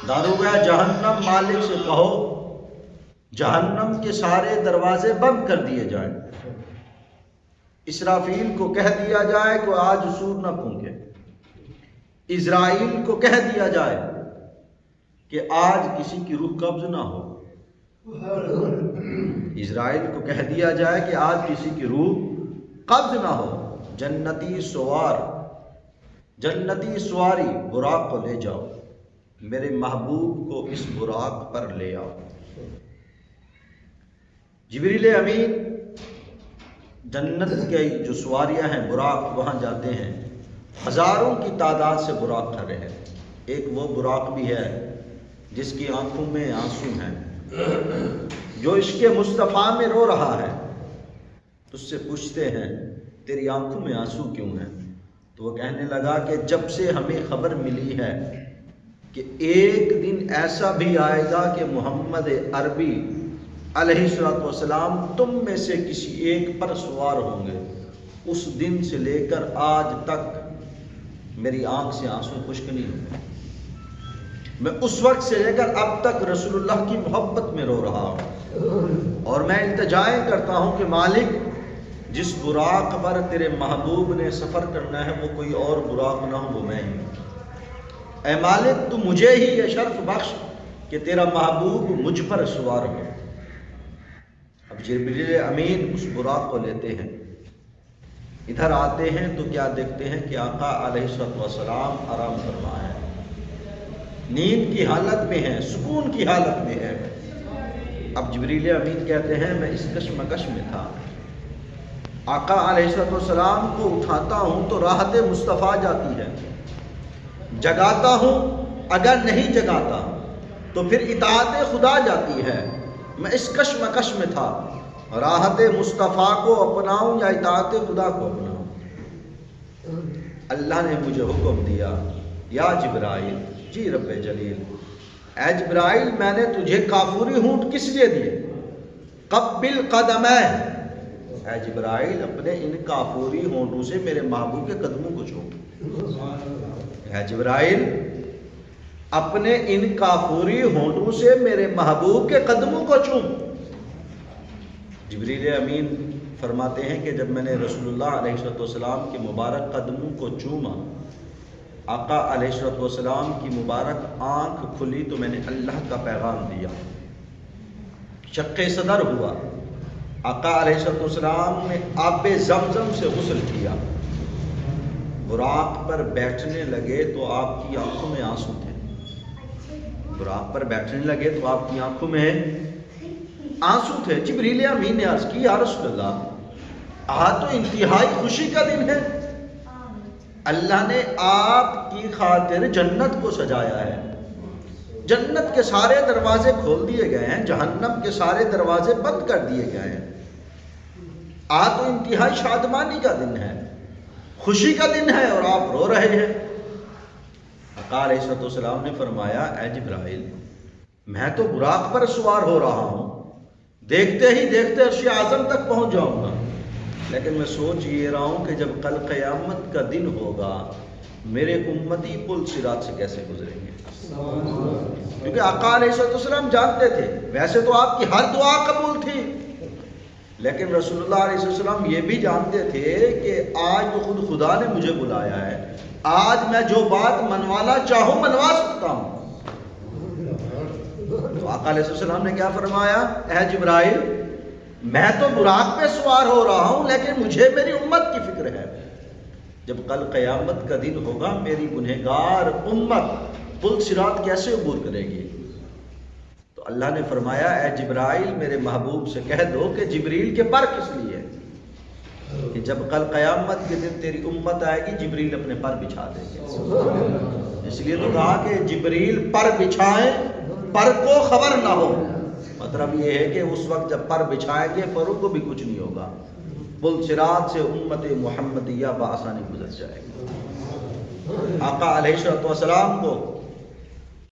داروغہ جہنم مالک سے کہو جہنم کے سارے دروازے بند کر دیے جائیں، اسرافیل کو کہہ دیا جائے کہ آج سور نہ پھونکے، اسرائیل کو کہہ دیا جائے کہ آج کسی کی روح قبض نہ ہو، اسرائیل کو کہہ دیا جائے کہ آج کسی کی روح قبض نہ ہو، جنتی سواری براق کو لے جاؤ، میرے محبوب کو اس براق پر لے آؤ۔ جبریل امین جنت کے جو سواریاں ہیں براق وہاں جاتے ہیں، ہزاروں کی تعداد سے براق کھڑے ہیں۔ ایک وہ براق بھی ہے جس کی آنکھوں میں آنسو ہیں، جو عشق مصطفیٰ میں رو رہا ہے، تو اس سے پوچھتے ہیں تیری آنکھوں میں آنسو کیوں ہیں؟ تو وہ کہنے لگا کہ جب سے ہمیں خبر ملی ہے کہ ایک دن ایسا بھی آئے گا کہ محمد عربی علیہ السلام تم میں سے کسی ایک پر سوار ہوں گے، اس دن سے لے کر آج تک میری آنکھ سے آنسو خشک نہیں ہوئے۔ میں اس وقت سے لے کر اب تک رسول اللہ کی محبت میں رو رہا ہوں، اور میں التجائیں کرتا ہوں کہ مالک جس براق پر تیرے محبوب نے سفر کرنا ہے وہ کوئی اور براق نہ ہو، وہ میں ہی ہوں۔ اے مالک تو مجھے ہی یہ شرف بخش کہ تیرا محبوب مجھ پر سوار ہو۔ اب جبریل امین اس براق کو لیتے ہیں، ادھر آتے ہیں تو کیا دیکھتے ہیں کہ آقا علیہ السلام آرام فرما ہے، نیند کی حالت میں ہے، سکون کی حالت میں ہے۔ اب جبریل امین کہتے ہیں میں اس کشمکش میں تھا، آقا علیہ السلام کو اٹھاتا ہوں تو راحت مصطفیٰ جاتی ہے، جگاتا ہوں اگر نہیں جگاتا تو پھر اطاعت خدا جاتی ہے۔ میں اس کشمکش میں تھا، راحت مصطفیٰ کو اپناؤں یا اطاعت خدا کو اپناؤں؟ اللہ نے مجھے حکم دیا، یا جبرائیل، جی رب جلیل، اے جبرائیل میں نے تجھے کافوری ہونٹ کس لیے دیے؟ قبل قدمین، اے جبرائیل اپنے ان کافوری ہونٹوں سے میرے محبوب کے قدموں کو چوم، اے جبرائیل اپنے ان کافوری ہونٹوں سے میرے محبوب کے قدموں کو چوم۔ جبریل امین فرماتے ہیں کہ جب میں نے رسول اللہ علیہ السلام کے مبارک قدموں کو چوما، آقا علیہ السلام کی مبارک آنکھ کھلی تو میں نے اللہ کا پیغام دیا، شق صدر ہوا، آقا علیہ السلام نے آب زمزم سے غسل کیا، براق پر بیٹھنے لگے تو آپ کی آنکھوں میں آنسو تھے، براق پر بیٹھنے لگے تو آپ کی آنکھوں میں آنسو تھے۔ جبریل امین نے عرض کی یا رسول اللہ آج تو انتہائی خوشی کا دن ہے، اللہ نے آپ کی خاطر جنت کو سجایا ہے، جنت کے سارے دروازے کھول دیے گئے ہیں، جہنم کے سارے دروازے بند کر دیے گئے ہیں، آج تو انتہائی شادمانی کا دن ہے، خوشی کا دن ہے اور آپ رو رہے ہیں۔ آقا علیہ السلام نے فرمایا اے جبرائیل میں تو براق پر سوار ہو رہا ہوں، دیکھتے ہی دیکھتے عرش اعظم تک پہنچ جاؤں گا، لیکن میں سوچ یہ رہا ہوں کہ جب کل قیامت کا دن ہوگا میرے امتی پل صراط سے کیسے گزریں گے، کیونکہ آقا علیہ السلام جانتے تھے ویسے تو آپ کی ہر دعا قبول تھی، لیکن رسول اللہ علیہ السلام یہ بھی جانتے تھے کہ آج تو خود خدا نے مجھے بلایا ہے، آج میں جو بات منوانا چاہوں منوا سکتا ہوں۔ تو آقا علیہ السلام نے کیا فرمایا، اے جبرائیل میں تو براق پہ سوار ہو رہا ہوں لیکن مجھے میری امت کی فکر ہے، جب کل قیامت کا دن ہوگا میری گنہگار امت پل صراط کیسے عبور کرے گی؟ تو اللہ نے فرمایا اے جبرائیل میرے محبوب سے کہہ دو کہ جبریل کے پر کس لیے کہ جب کل قیامت کے دن تیری امت آئے گی جبریل اپنے پر بچھا دیں گے، اس لیے تو کہا کہ جبریل پر بچھائیں پر کو خبر نہ ہو، مطلب یہ ہے کہ اس وقت جب پر بچھائیں گے پروں کو بھی کچھ نہیں ہوگا، پل صراط سے امت محمدیہ بآسانی گزر جائے گی۔ آقا علیہ السلام کو